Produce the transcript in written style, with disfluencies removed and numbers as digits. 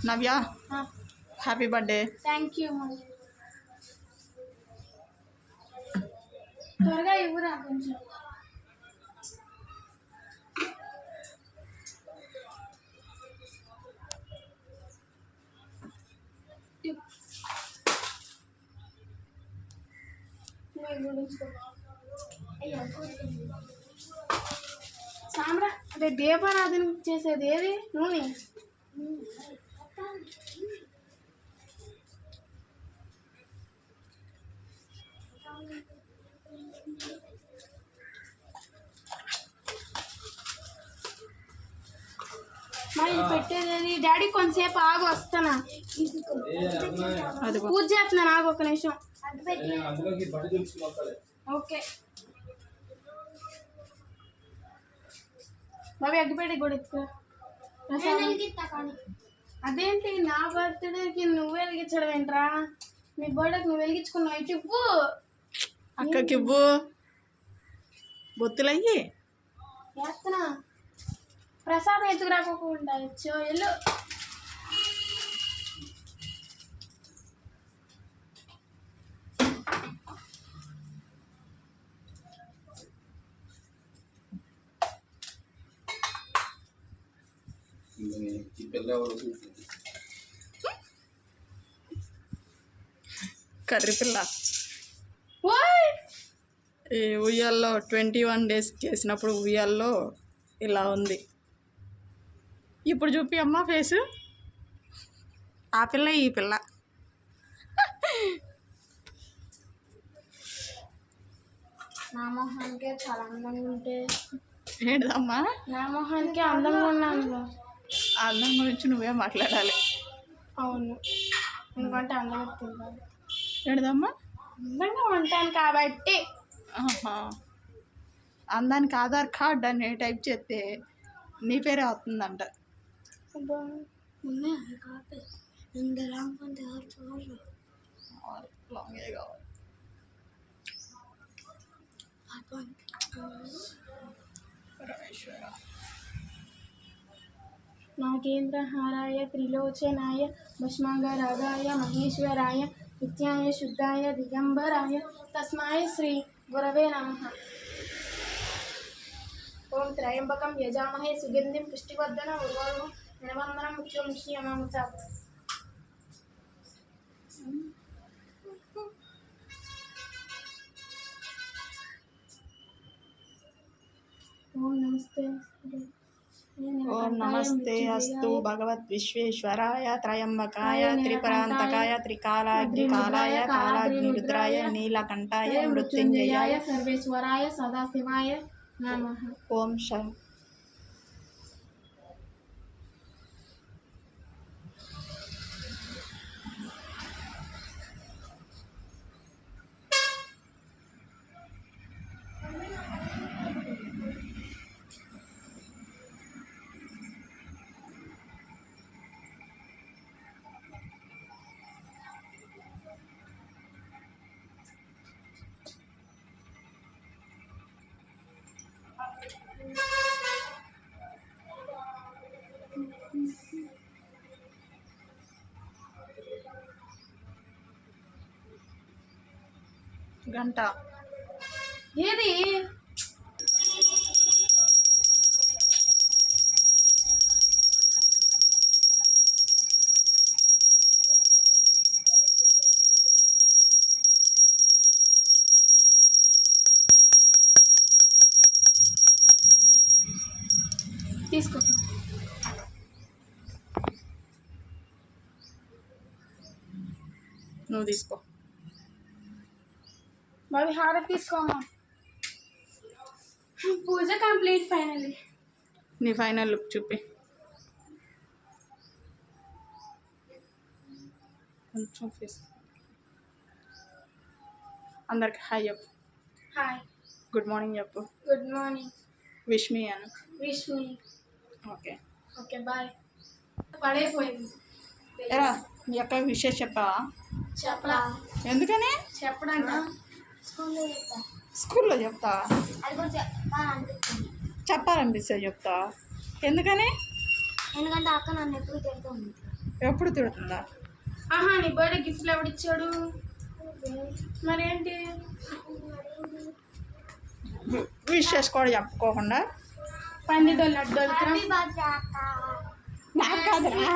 Navya happy birthday. Thank you. త్వరగా ఇవ్వరా కొంచెం. సాంబ్రా అదే దీపారాధన చేసేది ఏది నూనె. మరి పెట్టేది డాడీ కొంతసేపు ఆగు వస్తానా. పూజ చేస్తున్నాను ఆగు ఒక నిమిషం. ఓకే బాబీ అగ్గిపెట్టి కూడా ఎక్కువ. అదేంటి నా బర్త్డేకి నువ్వు వెలిగించడం ఏంట్రా? నీ బర్త్డేకి నువ్వు వెలిగించుకున్నావు. ఇటు ఇవ్వు అక్కకి ఇవ్వు. బొత్తులయ్యి వేస్తున్నా. ప్రసాదం ఎత్తుకు రాకోకుండా ఇచ్చో ఎల్లు. కర్రీ పిల్ల ఈ ఉయ్యాల్లో 21 days చేసినప్పుడు ఉయ్యాల్లో ఇలా ఉంది. ఇప్పుడు చూపి అమ్మ ఫేసు. ఆ పిల్ల ఈ పిల్ల. నా మొహానికే చాలా అందంగా ఉంటే ఏంటమ్మా? నా మొహానికే అందంగా ఉన్నాను. ఆ అందం గురించి నువ్వే మాట్లాడాలి. అవును, ఎందుకంటే అందంగా తింటాను. ఏంటమ్మా? అందంగా ఉంటాను కాబట్టి. అందానికి ఆధార్ కార్డ్ అని టైప్ చేస్తే నీ పేరే అవుతుందంట. లాంగే కావాలి. నాగేంద్రహారాయ త్రిలోచనాయ భస్మాంగరాగాయ మహేశ్వరాయ నిత్యాయ శుద్ధాయ దిగంబరాయ తస్మాయ శ్రీ గురవే నమః. ఓం త్రయంబకం యజామహే సుగంధిం పుష్టివర్ధన ఉర్వారుకం నిర్వందనం ముఖ్యముఖ్యమాముచాత్. ఓం నమస్తే అస్తు భగవత్ విశ్వేశ్వరాయ త్రయంబకాయ త్రిపురాంతకాయ త్రికాలాగ్నికాలాయ కాలాగ్నిరుద్రాయ నీలకంఠాయ మృత్యుంజయాయ సర్వేశ్వరాయ సదాశివాయ నమః. ఓం శం. గంట ఏది తీసుకో. నువ్వు తీసుకో. బాబీ హారతి తీసుకోమా. పూజ కంప్లీట్ ఫైనల్లీ. నీ ఫైనల్ లుక్ చూపి. కొంచెం ఫేస్. అందరికి హాయ్ చెప్పు. హాయ్. గుడ్ మార్నింగ్ చెప్పు. Good morning. Wish me Anu. Wish me. Okay okay bye. పడైపోయింది. ఎరా మీ అక్క విషెస్ చెప్పావా? చెప్పలా. ఎందుకని? చెప్పడంట. స్కూల్లో చెప్తావా? చెప్పాలనిపిస్తే చెప్తావా? ఎందుకని? ఎందుకంటే అక్క నన్ను ఎప్పుడు తిడుతుంది. ఎప్పుడు తిడుతుందా? ఆహా, నీ బర్త్డే గిఫ్ట్లు ఎవడు ఇచ్చాడు? మరేంటి? విషెస్ కూడా చెప్పుకోకుండా పందిడోళ్ళు అడ్డోళ్ళు నాకు కాదురా.